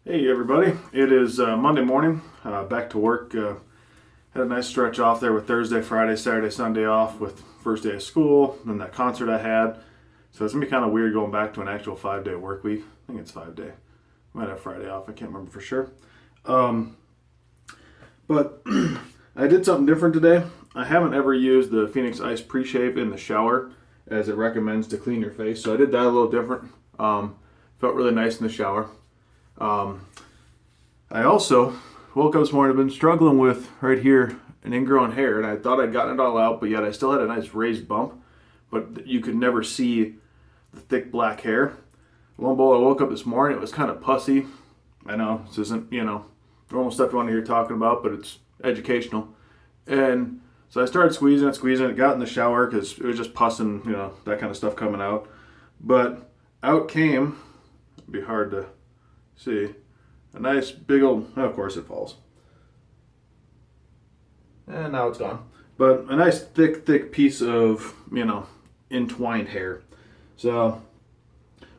Hey everybody, it is Monday morning, back to work. Had a nice stretch off there with Thursday, Friday, Saturday, Sunday off with first day of school and that concert I had. So it's gonna be kind of weird going back to an actual 5 day work week. I think it's 5 day. Might have Friday off, I can't remember for sure. Um, but I did something different today. I haven't ever used the Phoenix Ice pre-shave in the shower as it recommends to clean your face. So I did that a little different. Felt really nice in the shower. Um, I also woke up this morning. I've been struggling with right here an ingrown hair, and I thought I'd gotten it all out, but yet I still had a nice raised bump. But you could never see the thick black hair. Lo and behold, I woke up this morning. It was kind of pussy. I know this isn't normal stuff you want to hear talking about, but it's educational. And so I started squeezing it. Got in the shower because it was just pus and that kind of stuff coming out. But out came. It'd be hard to see. A nice big old, of course it falls. And now it's gone. But a nice thick piece of, entwined hair. So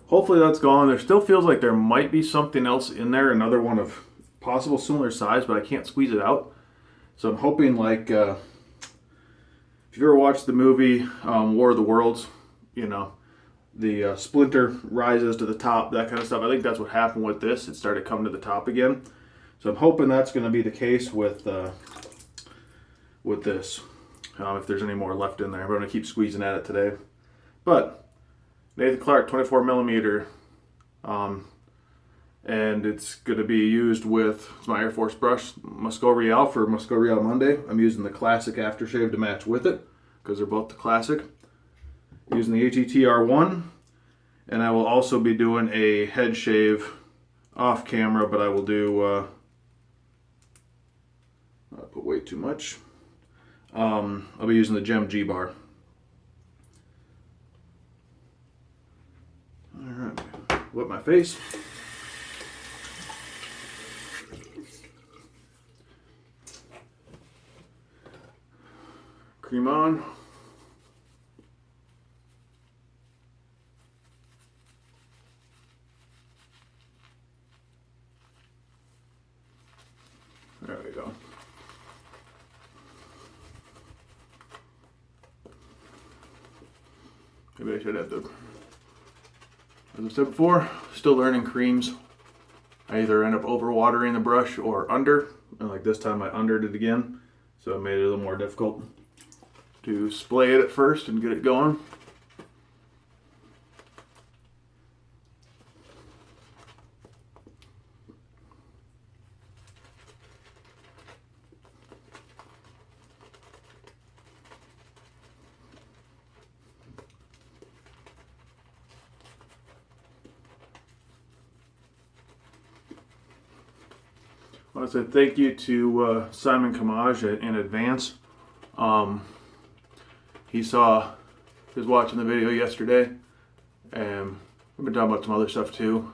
hopefully that's gone. There still feels like there might be something else in there, another one of possible similar size, but I can't squeeze it out. So I'm hoping if you've ever watched the movie War of the Worlds, the splinter rises to the top, that kind of stuff. I think that's what happened with this. It started coming to the top again. So I'm hoping that's going to be the case with this. If there's any more left in there, but I'm going to keep squeezing at it today. But Nathan Clark 24 millimeter, and it's going to be used with my Air Force brush, Musgo Real for Musgo Real Monday. I'm using the Classic Aftershave to match with it because they're both the Classic. Using the HETR1, and I will also be doing a head shave off camera, but I will do, I put way too much. I'll be using the Gem G bar. Alright, whip my face. Cream on. There we go. Maybe I should have the, as I said before, still learning creams. I either end up overwatering the brush or under, and like this time I undered it again, so it made it a little more difficult to splay it at first and get it going. I want to say thank you to Simon Kamaj in advance. He was watching the video yesterday, and we've been talking about some other stuff too.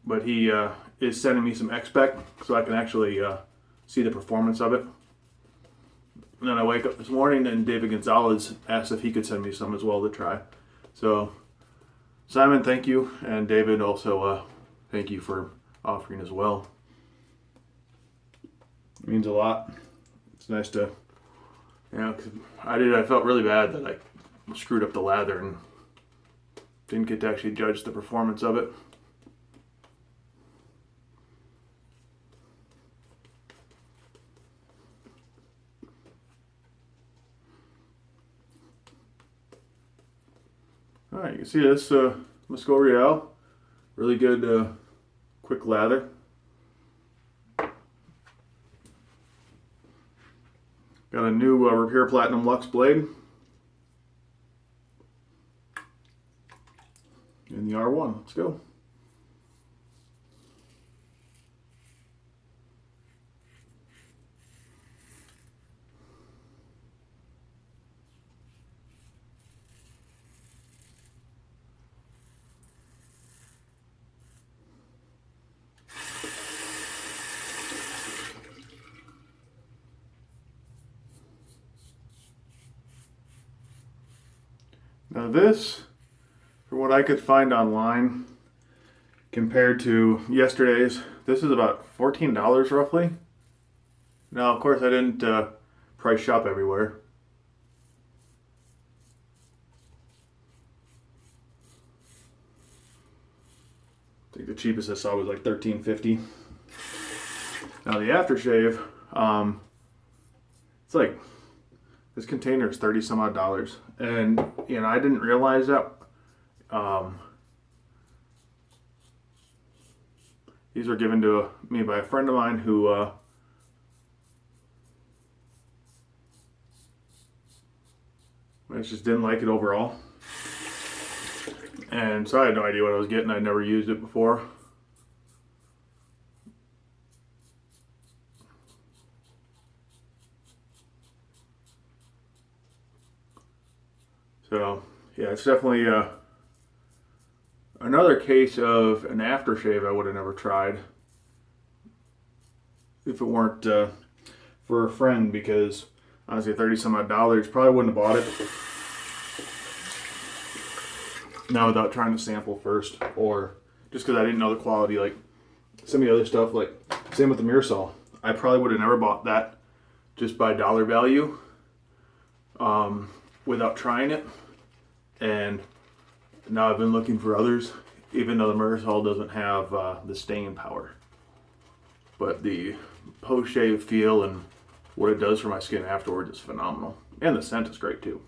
But he is sending me some X-Spec so I can actually see the performance of it. And then I wake up this morning and David Gonzalez asked if he could send me some as well to try. So Simon, thank you, and David also thank you for offering as well. It means a lot. It's nice to, cause I felt really bad that I screwed up the lather and didn't get to actually judge the performance of it. All right, you can see this Musco Real, really good quick lather. Got a new Repair Platinum Luxe blade in the R1. Let's go. Now this, from what I could find online, compared to yesterday's. This is about $14 roughly. Now, of course, I didn't price shop everywhere. I think the cheapest I saw was like $13.50. Now the aftershave, it's like, this container is 30 some odd dollars, and I didn't realize that. These were given to me by a friend of mine who I just didn't like it overall, and so I had no idea what I was getting. I'd never used it before. So yeah, it's definitely another case of an aftershave I would have never tried if it weren't for a friend, because honestly, 30 some odd dollars, probably wouldn't have bought it. Now, without trying to sample first, or just because I didn't know the quality, like some of the other stuff, like same with the Mirasol. I probably would have never bought that just by dollar value without trying it. And now I've been looking for others, even though the Mirasol doesn't have the staying power. But the post-shave feel and what it does for my skin afterwards is phenomenal. And the scent is great too.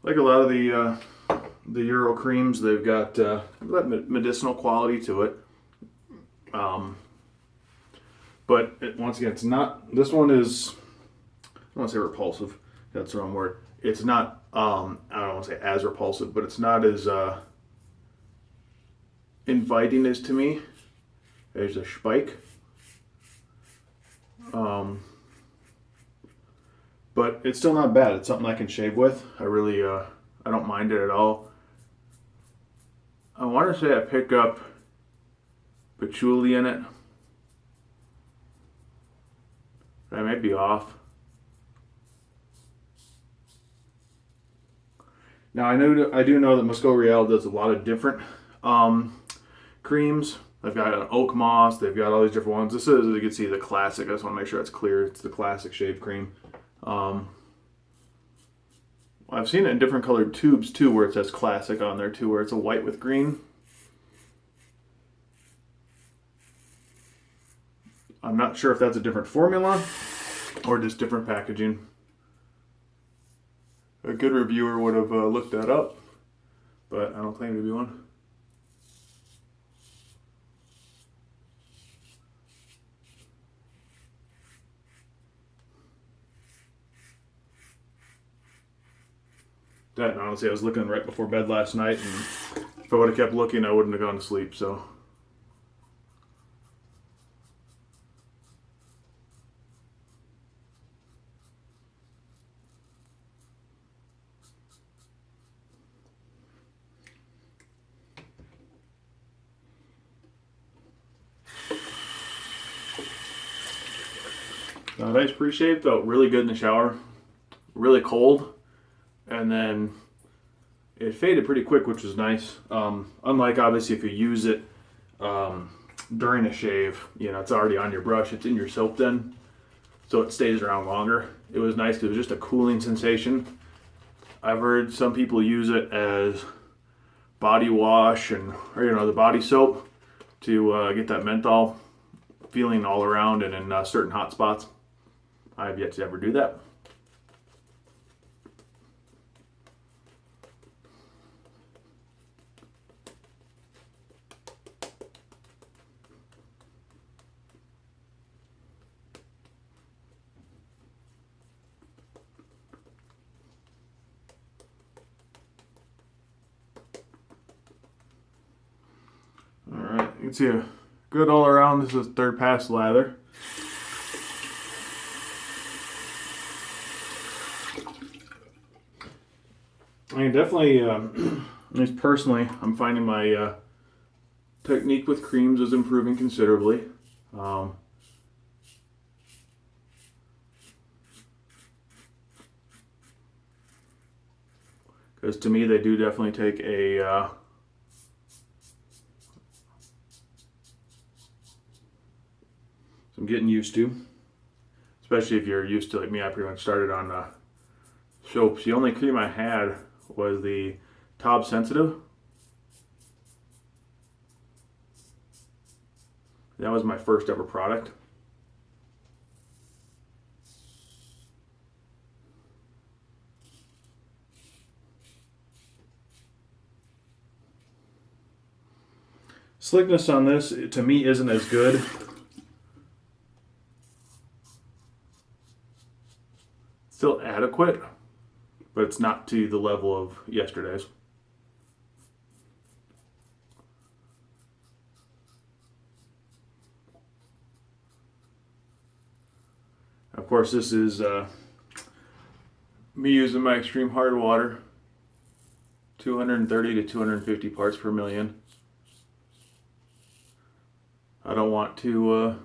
Like a lot of the Euro creams, they've got medicinal quality to it. But once again, it's not. This one is, I don't want to say repulsive. That's the wrong word. It's not. I don't want to say as repulsive, but it's not as inviting as to me as a spike. But it's still not bad. It's something I can shave with. I really, I don't mind it at all. I want to say I pick up patchouli in it. I might be off. Now I do know that Musgo Real does a lot of different creams. They've got an oak moss. They've got all these different ones. This is, as you can see, the classic. I just want to make sure it's clear. It's the classic shave cream. I've seen it in different colored tubes too, where it says classic on there too, where it's a white with green. I'm not sure if that's a different formula or just different packaging. A good reviewer would have looked that up, but I don't claim to be one. That, and honestly, I was looking right before bed last night, and if I would have kept looking, I wouldn't have gone to sleep, so. Nice pre-shave, felt really good in the shower, really cold, and then it faded pretty quick, which was nice. Unlike obviously if you use it during a shave, it's already on your brush, it's in your soap then, so it stays around longer. It was nice because it was just a cooling sensation. I've heard some people use it as body wash or the body soap to get that menthol feeling all around and in certain hot spots. I have yet to ever do that. All right, you can see a good all around. This is third pass lather. I mean, definitely, at least personally, I'm finding my technique with creams is improving considerably. Because to me, they do definitely take a some getting used to, especially if you're used to, like me. I pretty much started on soaps. The only cream I had was the Top Sensitive. That was my first ever product. Slickness on this, to me, isn't as good. Still adequate, but it's not to the level of yesterday's. Of course, this is me using my extreme hard water, 230 to 250 parts per million. I don't want to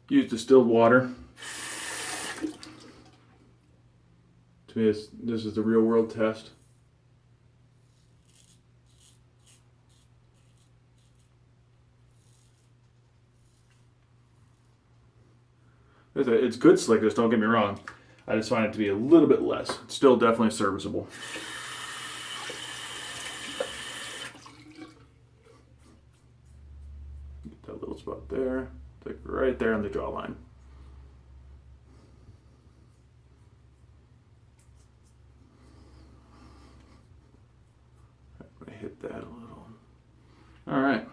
use distilled water. To me, this is the real world test. It's good slickness, don't get me wrong. I just find it to be a little bit less. It's still definitely serviceable. Get that little spot there. Like right there on the jawline. I'm going to hit that a little. All right.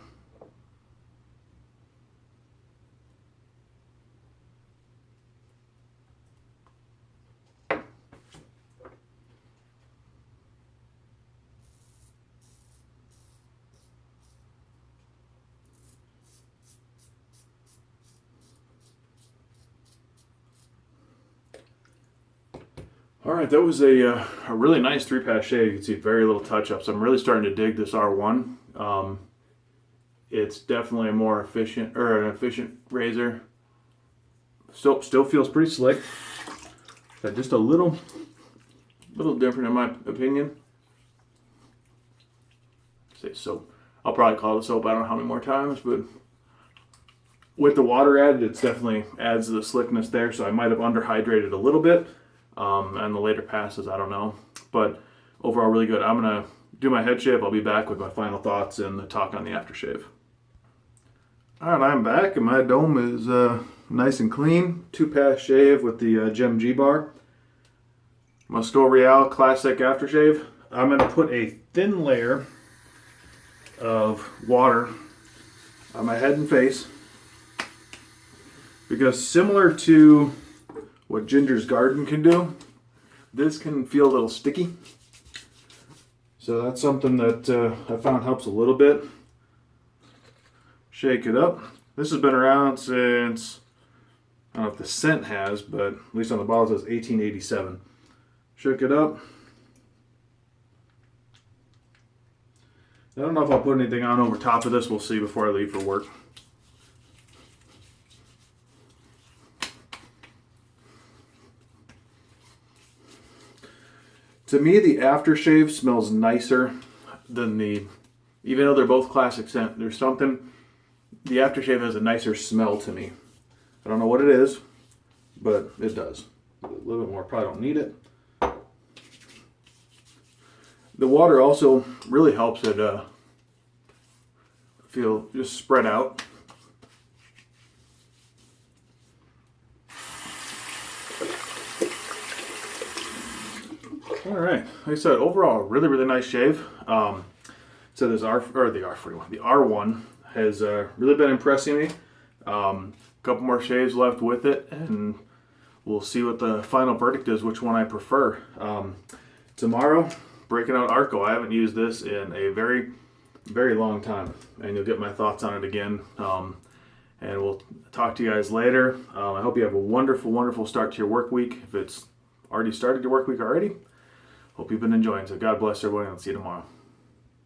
All right, that was a really nice 3-pass shave. You can see very little touch-ups. I'm really starting to dig this R1. It's definitely a more efficient, or an efficient razor. Still feels pretty slick. But just a little different in my opinion. Say soap. I'll probably call it soap. I don't know how many more times, but with the water added, it definitely adds the slickness there. So I might have underhydrated a little bit. And the later passes, I don't know. But overall, really good. I'm going to do my head shave. I'll be back with my final thoughts and the talk on the aftershave. All right, I'm back, and my dome is nice and clean. 2-pass shave with the Gem G bar. Musgo Real Classic aftershave. I'm going to put a thin layer of water on my head and face, because similar to what Ginger's Garden can do, this can feel a little sticky. So that's something that I found helps a little bit. Shake it up. This has been around since, I don't know if the scent has, but at least on the bottle it says 1887. Shook it up. I don't know if I'll put anything on over top of this. We'll see before I leave for work. To me, the aftershave smells nicer than even though they're both classic scent, there's something, the aftershave has a nicer smell to me. I don't know what it is, but it does. A little bit more, probably don't need it. The water also really helps it feel just spread out. All right, like I said, overall, really, really nice shave. So this the R41, the R1 has really been impressing me. A couple more shaves left with it, and we'll see what the final verdict is, which one I prefer. Tomorrow, breaking out Arco. I haven't used this in a very, very long time, and you'll get my thoughts on it again. And we'll talk to you guys later. I hope you have a wonderful, wonderful start to your work week. If it's already started your work week already, hope you've been enjoying. So God bless everybody, and I'll see you tomorrow.